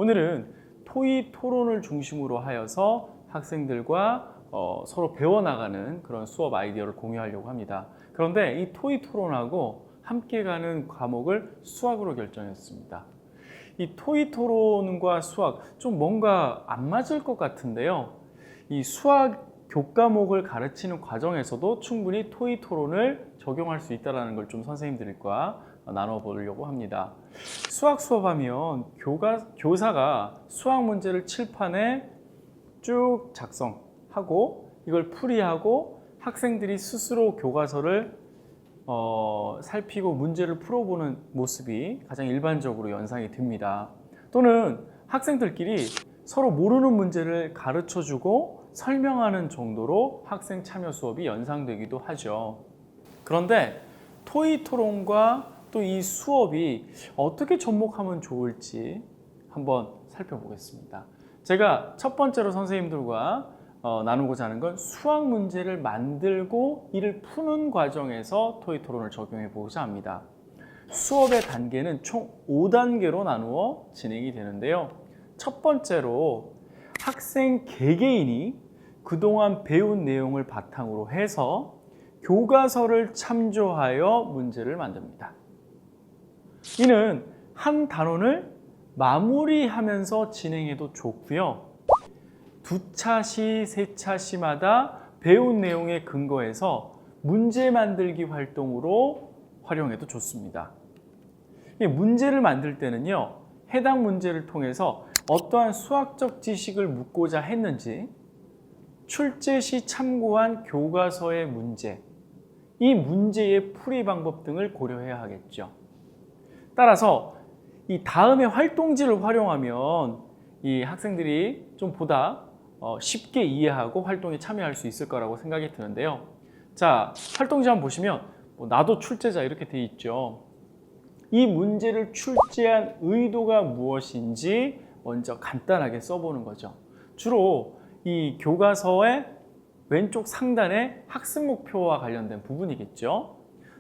오늘은 토의 토론을 중심으로 하여서 학생들과 서로 배워나가는 그런 수업 아이디어를 공유하려고 합니다. 그런데 이 토의 토론하고 함께 가는 과목을 수학으로 결정했습니다. 이 토의 토론과 수학 좀 뭔가 안 맞을 것 같은데요. 이 수학 교과목을 가르치는 과정에서도 충분히 토의 토론을 적용할 수 있다는 걸 좀 선생님들과 나눠보려고 합니다. 수학 수업하면 교사가 수학 문제를 칠판에 쭉 작성하고 이걸 풀이하고 학생들이 스스로 교과서를 살피고 문제를 풀어보는 모습이 가장 일반적으로 연상이 됩니다. 또는 학생들끼리 서로 모르는 문제를 가르쳐주고 설명하는 정도로 학생 참여 수업이 연상되기도 하죠. 그런데 토의 토론과 또 이 수업이 어떻게 접목하면 좋을지 한번 살펴보겠습니다. 제가 첫 번째로 선생님들과 나누고자 하는 건 수학 문제를 만들고 이를 푸는 과정에서 토의 토론을 적용해 보고자 합니다. 수업의 단계는 총 5단계로 나누어 진행이 되는데요. 첫 번째로 학생 개개인이 그동안 배운 내용을 바탕으로 해서 교과서를 참조하여 문제를 만듭니다. 이는 한 단원을 마무리하면서 진행해도 좋고요. 두 차시, 세 차시마다 배운 내용에 근거해서 문제 만들기 활동으로 활용해도 좋습니다. 문제를 만들 때는요, 해당 문제를 통해서 어떠한 수학적 지식을 묻고자 했는지, 출제 시 참고한 교과서의 문제, 이 문제의 풀이 방법 등을 고려해야 하겠죠. 따라서 이 다음에 활동지를 활용하면 이 학생들이 좀 보다 쉽게 이해하고 활동에 참여할 수 있을 거라고 생각이 드는데요. 자, 활동지 한번 보시면 나도 출제자 이렇게 돼 있죠. 이 문제를 출제한 의도가 무엇인지 먼저 간단하게 써보는 거죠. 주로 이 교과서의 왼쪽 상단에 학습 목표와 관련된 부분이겠죠.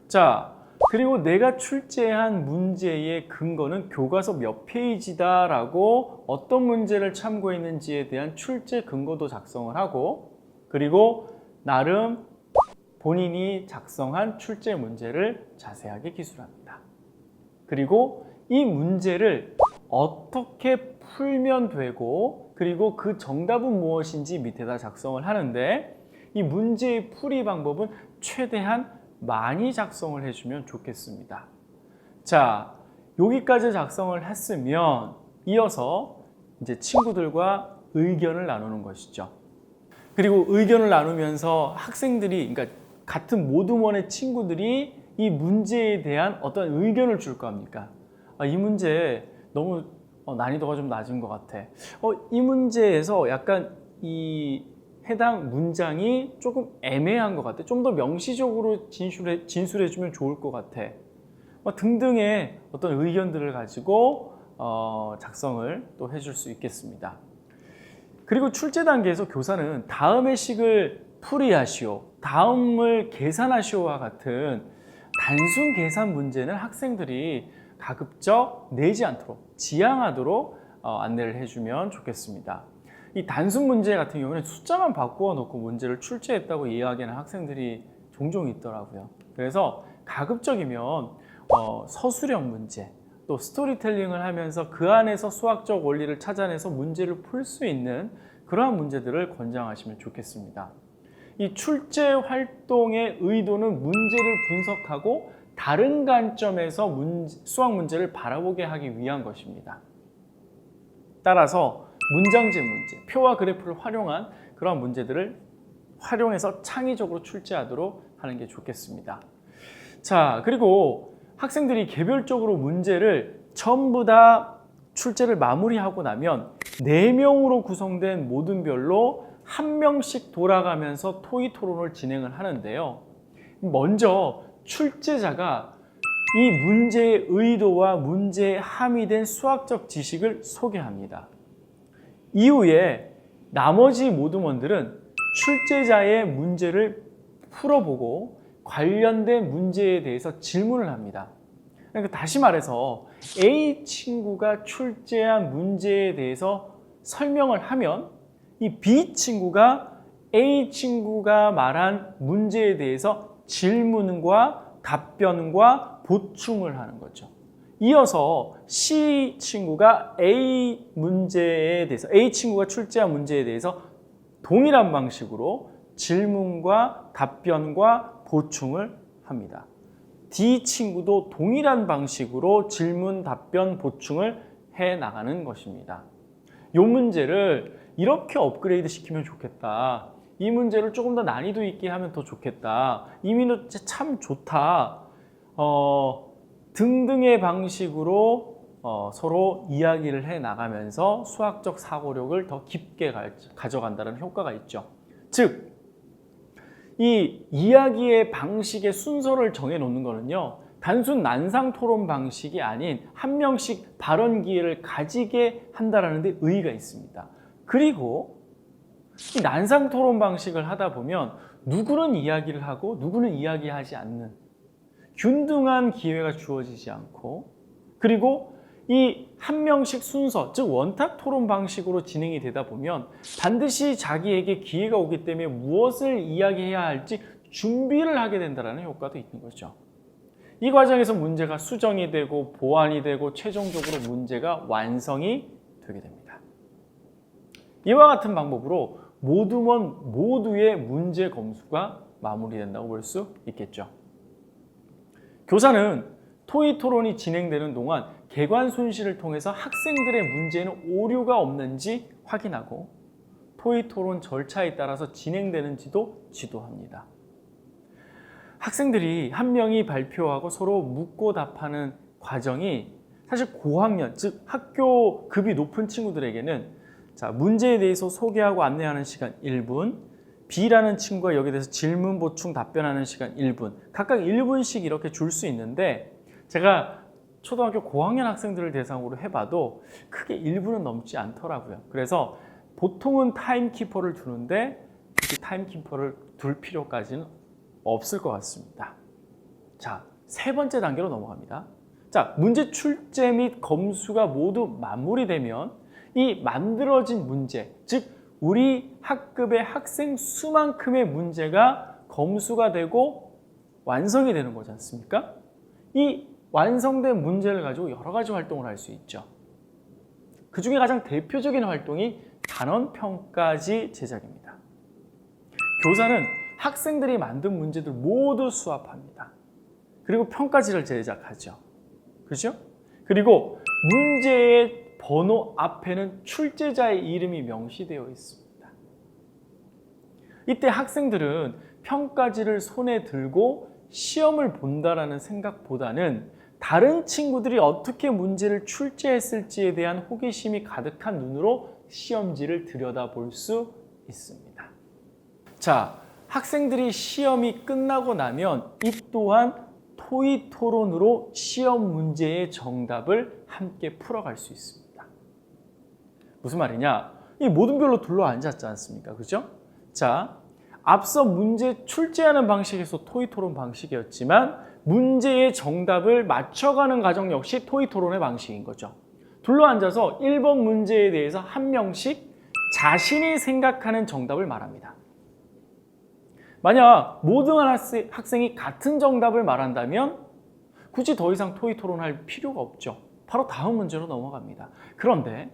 자, 그리고 내가 출제한 문제의 근거는 교과서 몇 페이지다 라고 어떤 문제를 참고했는지에 대한 출제 근거도 작성을 하고, 그리고 나름 본인이 작성한 출제 문제를 자세하게 기술합니다. 그리고 이 문제를 어떻게 풀면 되고, 그리고 그 정답은 무엇인지 밑에다 작성을 하는데, 이 문제의 풀이 방법은 최대한 많이 작성을 해주면 좋겠습니다. 자, 여기까지 작성을 했으면 이어서 이제 친구들과 의견을 나누는 것이죠. 그리고 의견을 나누면서 학생들이, 그러니까 같은 모두원의 친구들이 이 문제에 대한 어떤 의견을 줄 겁니까? 이 문제 너무 난이도가 좀 낮은 것 같아. 이 문제에서 약간 이 해당 문장이 조금 애매한 것 같아. 좀 더 명시적으로 진술해주면 좋을 것 같아. 등등의 어떤 의견들을 가지고 작성을 또 해줄 수 있겠습니다. 그리고 출제 단계에서 교사는 다음의 식을 풀이하시오, 다음을 계산하시오와 같은 단순 계산 문제는 학생들이 가급적 내지 않도록 지양하도록 안내를 해주면 좋겠습니다. 이 단순 문제 같은 경우는 숫자만 바꾸어 놓고 문제를 출제했다고 이야기하는 학생들이 종종 있더라고요. 그래서 가급적이면 서술형 문제, 또 스토리텔링을 하면서 그 안에서 수학적 원리를 찾아내서 문제를 풀 수 있는 그러한 문제들을 권장하시면 좋겠습니다. 이 출제 활동의 의도는 문제를 분석하고 다른 관점에서 수학 문제를 바라보게 하기 위한 것입니다. 따라서 문장제 문제, 표와 그래프를 활용한 그런 문제들을 활용해서 창의적으로 출제하도록 하는 게 좋겠습니다. 자, 그리고 학생들이 개별적으로 문제를 전부 다 출제를 마무리하고 나면 4명으로 구성된 모든별로 1명씩 돌아가면서 토의 토론을 진행을 하는데요. 먼저 출제자가 이 문제의 의도와 문제에 함의된 수학적 지식을 소개합니다. 이후에 나머지 모둠원들은 출제자의 문제를 풀어보고 관련된 문제에 대해서 질문을 합니다. 그러니까 다시 말해서 A 친구가 출제한 문제에 대해서 설명을 하면 이 B 친구가 A 친구가 말한 문제에 대해서 질문과 답변과 보충을 하는 거죠. 이어서 C 친구가 A 문제에 대해서 A 친구가 출제한 문제에 대해서 동일한 방식으로 질문과 답변과 보충을 합니다. D 친구도 동일한 방식으로 질문, 답변, 보충을 해 나가는 것입니다. 이 문제를 이렇게 업그레이드 시키면 좋겠다. 이 문제를 조금 더 난이도 있게 하면 더 좋겠다. 이 문제 참 좋다. 등등의 방식으로 서로 이야기를 해 나가면서 수학적 사고력을 더 깊게 가져간다는 효과가 있죠. 즉, 이 이야기의 방식의 순서를 정해 놓는 거는요, 단순 난상 토론 방식이 아닌 한 명씩 발언 기회를 가지게 한다는 데 의의가 있습니다. 그리고 이 난상 토론 방식을 하다 보면 누구는 이야기를 하고 누구는 이야기하지 않는 균등한 기회가 주어지지 않고, 그리고 이 한 명씩 순서, 즉 원탁 토론 방식으로 진행이 되다 보면 반드시 자기에게 기회가 오기 때문에 무엇을 이야기해야 할지 준비를 하게 된다는 효과도 있는 거죠. 이 과정에서 문제가 수정이 되고 보완이 되고 최종적으로 문제가 완성이 되게 됩니다. 이와 같은 방법으로 모두의 문제 검수가 마무리된다고 볼 수 있겠죠. 교사는 토의 토론이 진행되는 동안 객관 순시를 통해서 학생들의 문제에는 오류가 없는지 확인하고 토의 토론 절차에 따라서 진행되는지도 지도합니다. 학생들이 한 명이 발표하고 서로 묻고 답하는 과정이 사실 고학년, 즉 학교 급이 높은 친구들에게는 문제에 대해서 소개하고 안내하는 시간 1분, B라는 친구가 여기에 대해서 질문, 보충, 답변하는 시간 1분, 각각 1분씩 이렇게 줄 수 있는데, 제가 초등학교 고학년 학생들을 대상으로 해봐도 크게 1분은 넘지 않더라고요. 그래서 보통은 타임키퍼를 두는데 이 타임키퍼를 둘 필요까지는 없을 것 같습니다. 자, 세 번째 단계로 넘어갑니다. 자, 문제 출제 및 검수가 모두 마무리되면 이 만들어진 문제, 즉 우리 학급의 학생 수만큼의 문제가 검수가 되고 완성이 되는 거지 않습니까? 이 완성된 문제를 가지고 여러 가지 활동을 할 수 있죠. 그 중에 가장 대표적인 활동이 단원평가지 제작입니다. 교사는 학생들이 만든 문제들 모두 수합합니다. 그리고 평가지를 제작하죠. 그렇죠? 그리고 문제의 번호 앞에는 출제자의 이름이 명시되어 있습니다. 이때 학생들은 평가지를 손에 들고 시험을 본다라는 생각보다는 다른 친구들이 어떻게 문제를 출제했을지에 대한 호기심이 가득한 눈으로 시험지를 들여다볼 수 있습니다. 자, 학생들이 시험이 끝나고 나면 이 또한 토의 토론으로 시험 문제의 정답을 함께 풀어갈 수 있습니다. 무슨 말이냐? 이 모든 별로 둘러앉았지 않습니까? 그죠? 자, 앞서 문제 출제하는 방식에서 토의 토론 방식이었지만 문제의 정답을 맞춰가는 과정 역시 토의 토론의 방식인 거죠. 둘러앉아서 1번 문제에 대해서 한 명씩 자신이 생각하는 정답을 말합니다. 만약 모든 학생이 같은 정답을 말한다면 굳이 더 이상 토의 토론할 필요가 없죠. 바로 다음 문제로 넘어갑니다. 그런데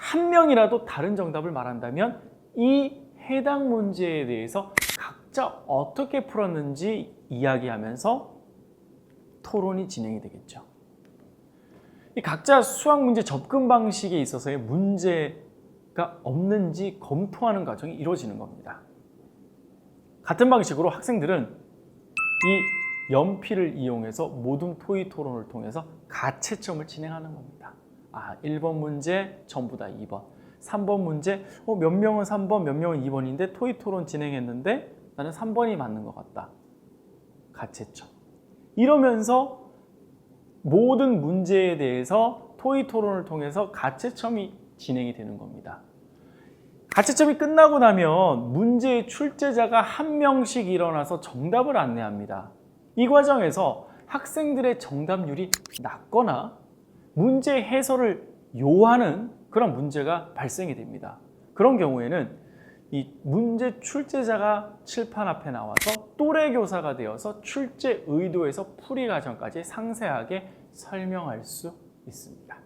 한 명이라도 다른 정답을 말한다면 이 해당 문제에 대해서 각자 어떻게 풀었는지 이야기하면서 토론이 진행이 되겠죠. 이 각자 수학 문제 접근 방식에 있어서의 문제가 없는지 검토하는 과정이 이루어지는 겁니다. 같은 방식으로 학생들은 이 연필을 이용해서 모든 토의 토론을 통해서 가채점을 진행하는 겁니다. 1번 문제 전부 다 2번, 3번 문제 몇 명은 3번, 몇 명은 2번인데 토의 토론 진행했는데 나는 3번이 맞는 것 같다. 가채점. 이러면서 모든 문제에 대해서 토의 토론을 통해서 가채점이 진행이 되는 겁니다. 가채점이 끝나고 나면 문제의 출제자가 한 명씩 일어나서 정답을 안내합니다. 이 과정에서 학생들의 정답률이 낮거나 문제 해설을 요하는 그런 문제가 발생이 됩니다. 그런 경우에는 이 문제 출제자가 칠판 앞에 나와서 또래 교사가 되어서 출제 의도에서 풀이 과정까지 상세하게 설명할 수 있습니다.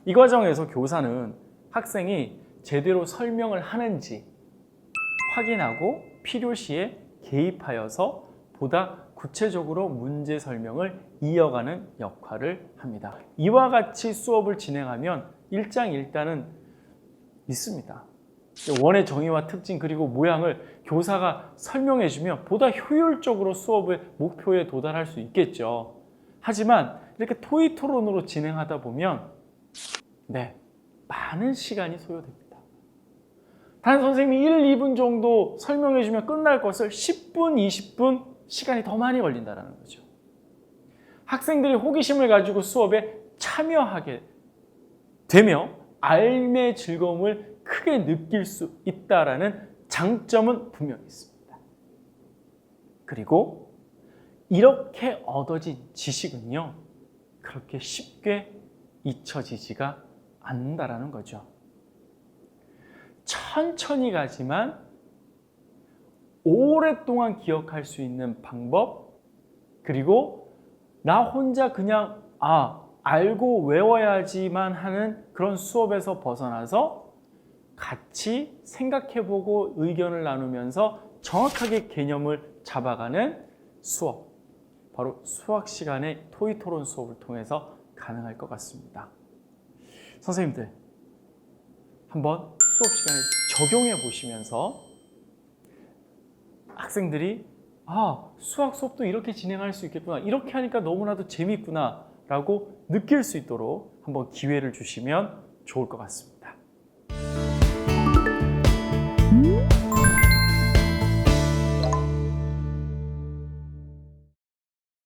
이 과정에서 교사는 학생이 제대로 설명을 하는지 확인하고 필요시에 개입하여서 보다 구체적으로 문제 설명을 이어가는 역할을 합니다. 이와 같이 수업을 진행하면 일장일단은 있습니다. 원의 정의와 특징 그리고 모양을 교사가 설명해 주면 보다 효율적으로 수업의 목표에 도달할 수 있겠죠. 하지만 이렇게 토의 토론으로 진행하다 보면 많은 시간이 소요됩니다. 단 선생님이 1, 2분 정도 설명해 주면 끝날 것을 10분, 20분 시간이 더 많이 걸린다는 거죠. 학생들이 호기심을 가지고 수업에 참여하게 되며 알매의 즐거움을 크게 느낄 수 있다는 장점은 분명히 있습니다. 그리고 이렇게 얻어진 지식은요, 그렇게 쉽게 잊혀지지가 않는다는 거죠. 천천히 가지만 오랫동안 기억할 수 있는 방법, 그리고 나 혼자 그냥 알고 외워야지만 하는 그런 수업에서 벗어나서 같이 생각해보고 의견을 나누면서 정확하게 개념을 잡아가는 수업, 바로 수학 시간의 토의 토론 수업을 통해서 가능할 것 같습니다. 선생님들, 한번 수업 시간에 적용해 보시면서 학생들이 수학 수업도 이렇게 진행할 수 있겠구나, 이렇게 하니까 너무나도 재밌구나 라고 느낄 수 있도록 한번 기회를 주시면 좋을 것 같습니다.